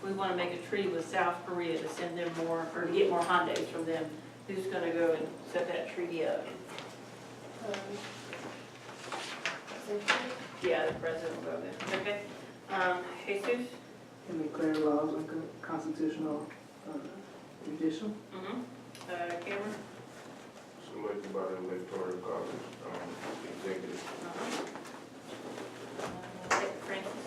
we want to make a treaty with South Korea to send them more, or to get more Hyundais from them. Who's going to go and set that treaty up? Yeah, the president will go there. Okay. Jesus? And declare laws unconstitutional, judicial. Cameron? Selected by the electoral college, executive. Francis?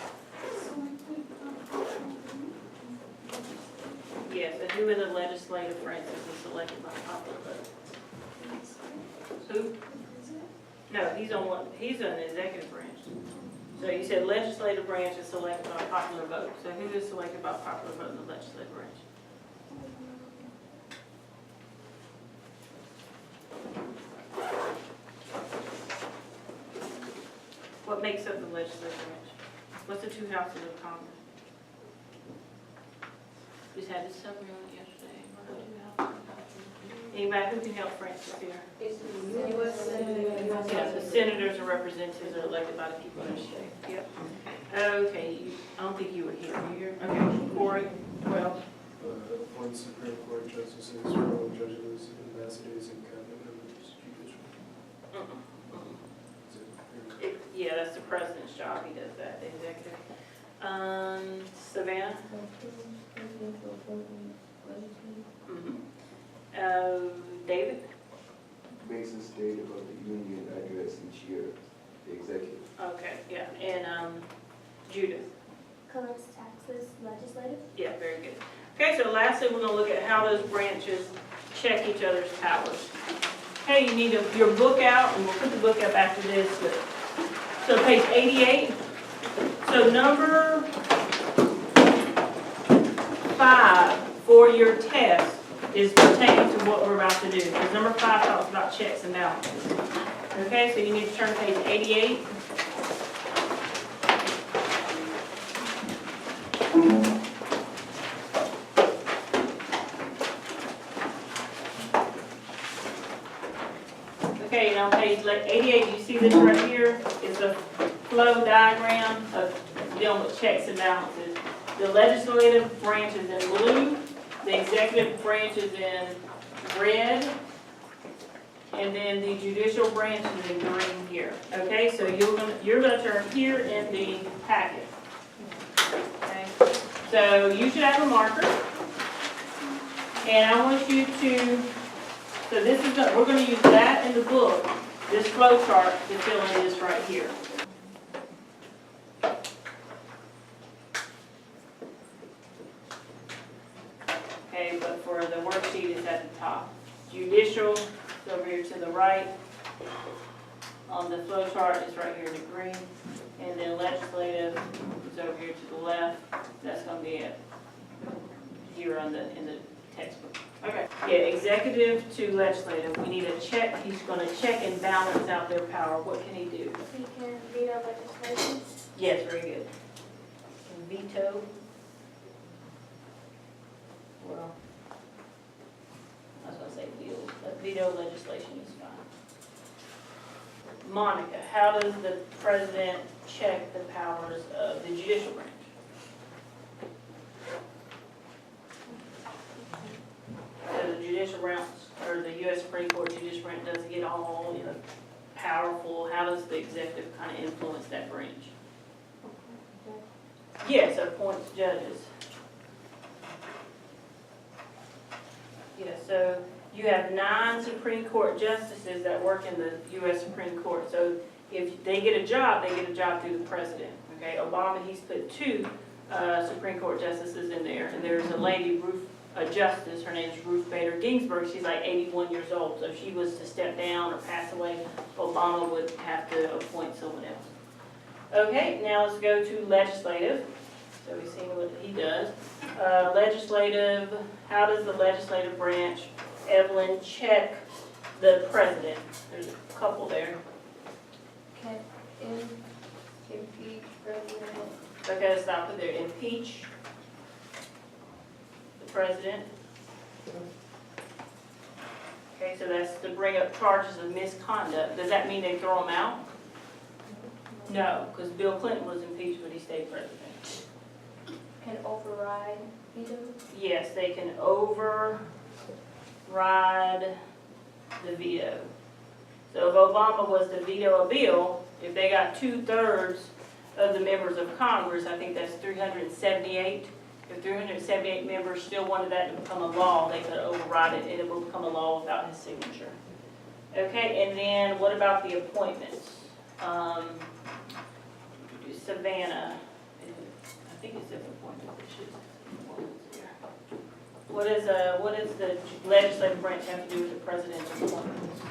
Yes, and who in the legislative branch is selected by popular vote? Who? No, he's on the executive branch. So you said legislative branch is selected by popular vote. So who is selected by popular vote in the legislative branch? What makes up the legislative branch? What's the two houses of Congress? Just had this summary on it yesterday. What are the two houses of Congress? Anybody who can help Francis here? Yeah, the senators and representatives are elected by the people of the state. Yep. Okay, I don't think you were here. Were you here? Okay, Corey, 12. Appoint Supreme Court justices, federal judges, ambassadors, and cabinet members, judicial. Yeah, that's the president's job. He does that, the executive. Savannah? David? Makes a state about the union address each year, the executive. Okay, yeah, and Judith? Collects taxes, legislative. Yeah, very good. Okay, so lastly, we're going to look at how those branches check each other's powers. Okay, you need your book out, and we'll put the book up after this. So page 88. So number 5 for your test is pertaining to what we're about to do. Because number 5 talks about checks and balances. Okay, so you need to turn to page 88. Okay, and on page 88, you see this right here is a flow diagram of dealing with checks and balances. The legislative branch is in blue, the executive branch is in red, and then the judicial branch is in green here. Okay, so you're gonna turn here in the packet. Okay, so you should have a marker, and I want you to. So this is we're going to use that in the book, this flow chart to fill in this right here. Okay, but for the worksheet it's at the top. Judicial is over here to the right. On the flow chart is right here in the green. And then legislative is over here to the left. That's going to be it here in the textbook. Okay. Yeah, executive to legislative. We need a check. He's going to check and balance out their power. What can he do? He can veto legislation. Yes, very good. And veto. Well, I was going to say veto, but veto legislation is fine. Monica, how does the president check the powers of the judicial branch? So the judicial branch, or the U.S. Supreme Court judicial branch doesn't get all, powerful. How does the executive kind of influence that branch? Yes, appoints judges. Yeah, so you have 9 Supreme Court justices that work in the U.S. Supreme Court. So if they get a job, they get a job through the president. Okay, Obama, he's put 2 Supreme Court justices in there, and there's a lady, a justice, her name is Ruth Bader Ginsburg. She's like 81 years old, so if she was to step down or pass away, Obama would have to appoint someone else. Okay, now let's go to legislative. So we've seen what he does. Legislative, how does the legislative branch, Evelyn, check the president? There's a couple there. Okay. Impeach president. Okay, let's stop it there. Impeach the president. Okay, so that's to bring up charges of misconduct. Does that mean they throw him out? No, because Bill Clinton was impeached, but he stayed president. can override veto. Yes, they can override the veto. So if Obama was to veto a bill, if they got 2/3 of the members of Congress, I think that's 378. If 378 members still wanted that to become a law, they could override it and it will become a law without his signature. Okay, and then what about the appointments? Savannah, I think it says appointment, it should say appointments here. What is the legislative branch have to do with the presidential appointments?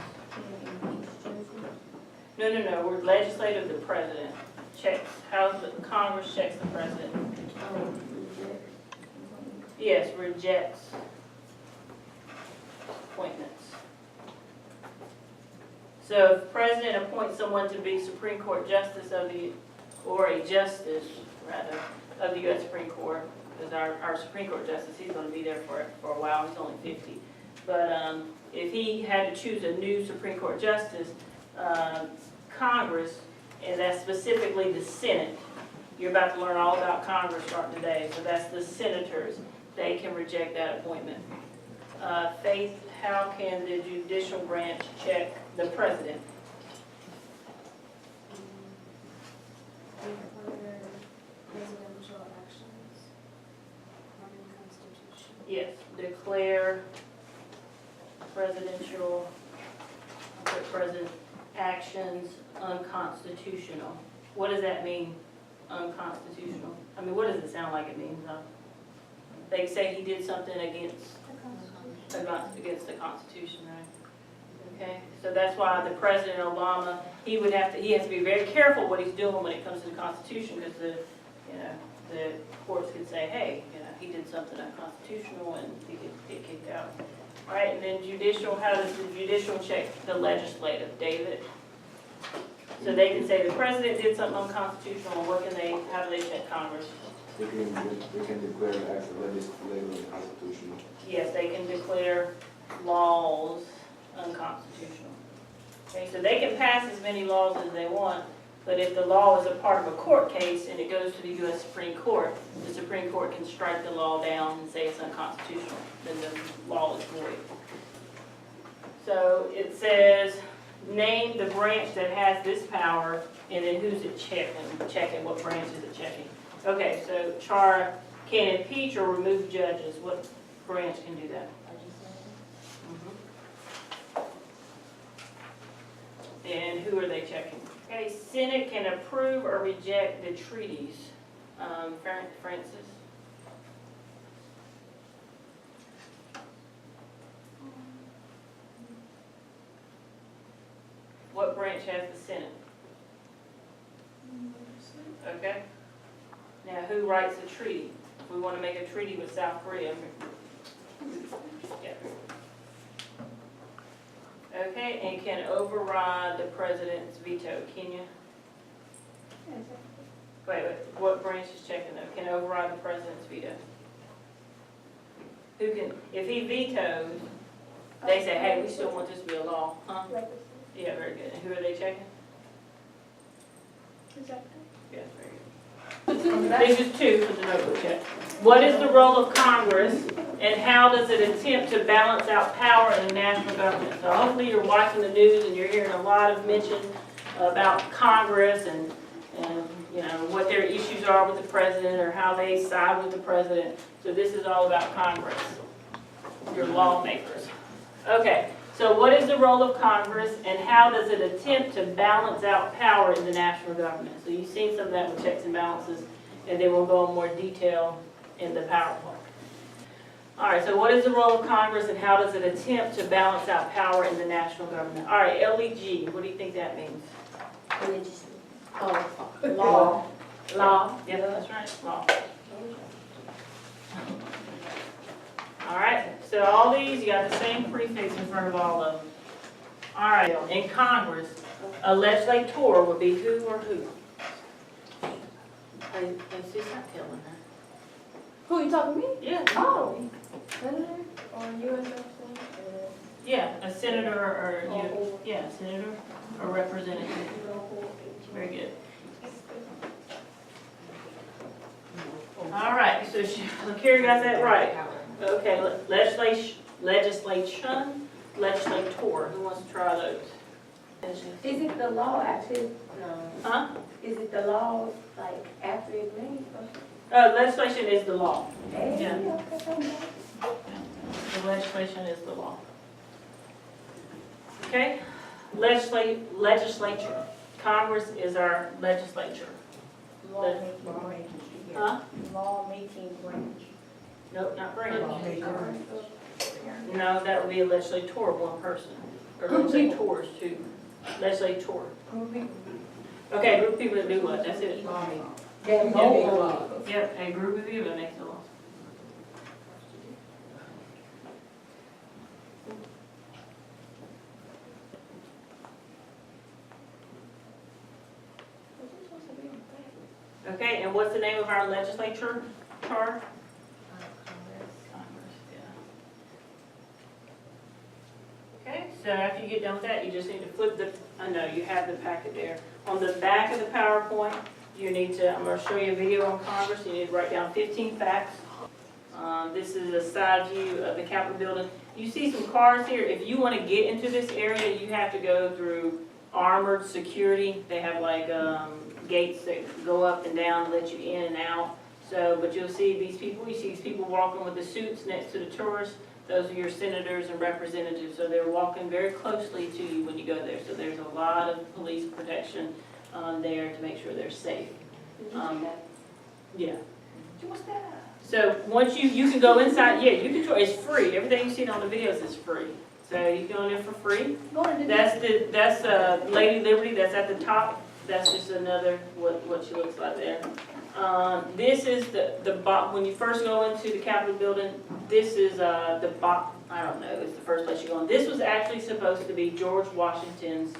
No, we're legislative, the president checks, how the Congress checks the president. Yes, rejects appointments. So if the president appoints someone to be Supreme Court Justice or a Justice, rather, of the U.S. Supreme Court, because our Supreme Court Justice, he's going to be there for a while, he's only 50. But if he had to choose a new Supreme Court Justice, Congress, and that's specifically the Senate, you're about to learn all about Congress starting today, so that's the senators, they can reject that appointment. Faith, how can the judicial branch check the president? Declare presidential actions unconstitutional. Yes, declare presidential, president actions unconstitutional. What does that mean, unconstitutional? I mean, what does it sound like it means? They say he did something against the Constitution, right? Okay, so that's why the President Obama, he has to be very careful what he's doing when it comes to the Constitution, because the courts could say, hey, he did something unconstitutional and he could get kicked out. All right, and then judicial, how does the judicial check the legislative, David? So they can say the president did something unconstitutional, how do they check Congress? They can declare acts of legislative unconstitutional. Yes, they can declare laws unconstitutional. Okay, so they can pass as many laws as they want, but if the law is a part of a court case and it goes to the U.S. Supreme Court, the Supreme Court can strike the law down and say it's unconstitutional, then the law is void. So it says, name the branch that has this power, and then who's it checking, what branch is it checking? Okay, so Chara can impeach or remove judges. What branch can do that? And who are they checking? Okay, Senate can approve or reject the treaties. Francis? What branch has the Senate? Okay. Now, who writes the treaty? If we want to make a treaty with South Korea. Yeah. Okay, and can override the president's veto. Kenya? Wait, what branch is checking though? Can override the president's veto? Who can, if he vetoes, they say, hey, we still want this to be a law, huh? Yeah, very good. And who are they checking? Yeah, very good. This is 2 for the notebook check. What is the role of Congress and how does it attempt to balance out power in the national government? So hopefully you're watching the news and you're hearing a lot of mention about Congress and what their issues are with the president or how they side with the president. So this is all about Congress, your lawmakers. Okay, so what is the role of Congress and how does it attempt to balance out power in the national government? So you've seen some of that with checks and balances, and then we'll go in more detail in the PowerPoint. All right, so what is the role of Congress and how does it attempt to balance out power in the national government? All right, LEG, what do you think that means? Law. Law, yeah, that's right, law. All right, so all these, you got the same prefix in front of all of them. All right, in Congress, a legislator would be who or who? I see not telling her. Who you talking to me? Yeah. Oh, senator or U.S. representative? Yeah, a senator or, yeah, senator or representative. Very good. All All right, so Carrie got that right. Okay, legislator, who wants to try those? Is it the law actually, Huh? is it the law, like, after it's made? Legislation is the law. Hey, Yeah. okay. The legislation is the law. Okay? Legislature. Congress is our legislature. Huh? Lawmaking branch. Nope, not branch. No, that would be a legislator, one person. Or legislators, two. Legislator. Okay, group of people that do what? That's it. Yep, a group of people that makes the law. Okay, and what's the name of our legislature chart? Congress, yeah. Okay, so after you get done with that, you just need to flip the, I know, you have the packet there. On the back of the PowerPoint, you need to, I'm going to show you a video on Congress. You need to write down 15 facts. This is a side view of the Capitol building. You see some cars here. If you want to get into this area, you have to go through armored security. They have like gates that go up and down, let you in and out. So, but you'll see these people. You see these people walking with the suits next to the tourists. Those are your senators and representatives. So they're walking very closely to you when you go there. So there's a lot of police protection there to make sure they're safe. Yeah. What's that? So once you can go inside, yeah, you can try, it's free. Everything you see on the videos is free. So you can go in there for free. That's Lady Liberty, that's at the top. That's just another, what she looks like there. This is the when you first go into the Capitol building, this is I don't know, it's the first place you go in. This was actually supposed to be George Washington's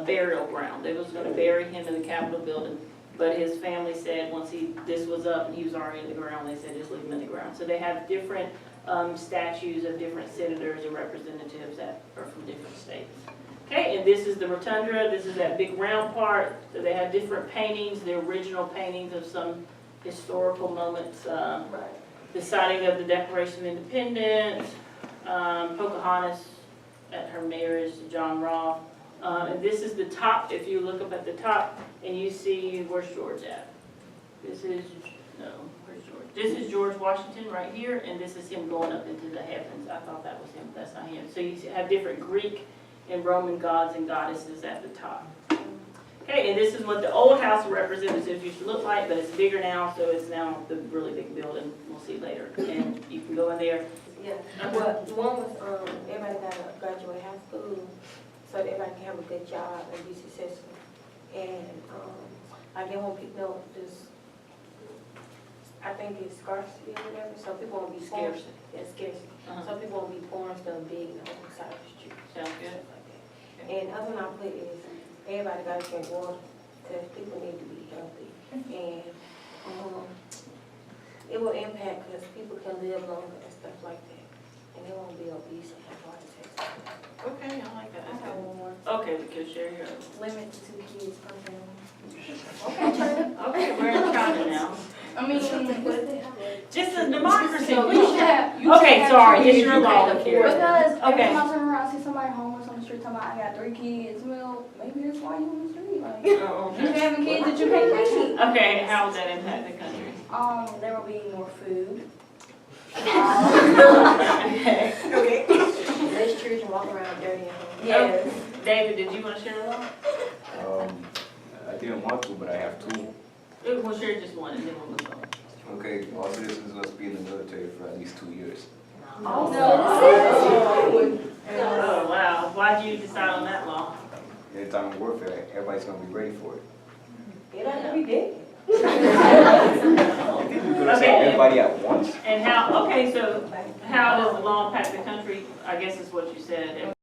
burial ground. They was going to bury him in the Capitol building. But his family said once this was up and he was already in the ground, they said just leave him in the ground. So they have different statues of different senators and representatives that are from different states. Okay, and this is the rotunda. This is that big round part. So they have different paintings, the original paintings of some historical moments. The signing of the Declaration of Independence, Pocahontas at her marriage to John Rolfe. And this is the top, if you look up at the top and you see, where's George at? Where's George? This is George Washington right here, and this is him going up into the heavens. I thought that was him, but that's not him. So you have different Greek and Roman gods and goddesses at the top. Okay, and this is what the old House of Representatives used to look like, but it's bigger now, so it's now the really big building. We'll see later. And you can go in there. Yeah, well, one was, everybody got to graduate high school, so that everybody can have a good job and be successful. And, like they won't pick no, just, I think it's scarcity or whatever, so people won't be born. Scarcity. Yeah, scarcity. Some people won't be born so big on the side of the street. Sounds good. Like that. And other one I put is, everybody got to drink water, because people need to be healthy. And, it will impact, because people can live longer and stuff like that. And they won't be obese and have heart attacks. Okay, I like that. I got one more. Okay, because share your own. Limit to 2 kids per family. Okay, we're in China now. I mean, Just a democracy. we should have. Okay, sorry, it's your law, Karen. Because every Okay. time I turn around, I see somebody homeless on the street talking about, I got 3 kids. Well, maybe that's why you on the street. Like, Oh, you okay. having kids that you can't feed. Okay, how would that impact the country? There will be more food. Okay. Less children walk around dirty and hungry. Yes. David, did you want to share a law? I didn't want to, but I have to. We'll share just one and then we'll move on. Okay, all citizens must be in the military for at least 2 years. Oh, Oh, wow. Why'd you decide on that law? Anytime in warfare, everybody's gonna be ready for it. It ain't gonna be dead. You could say everybody at once. And how, okay, so how does the law impact the country? I guess is what you said.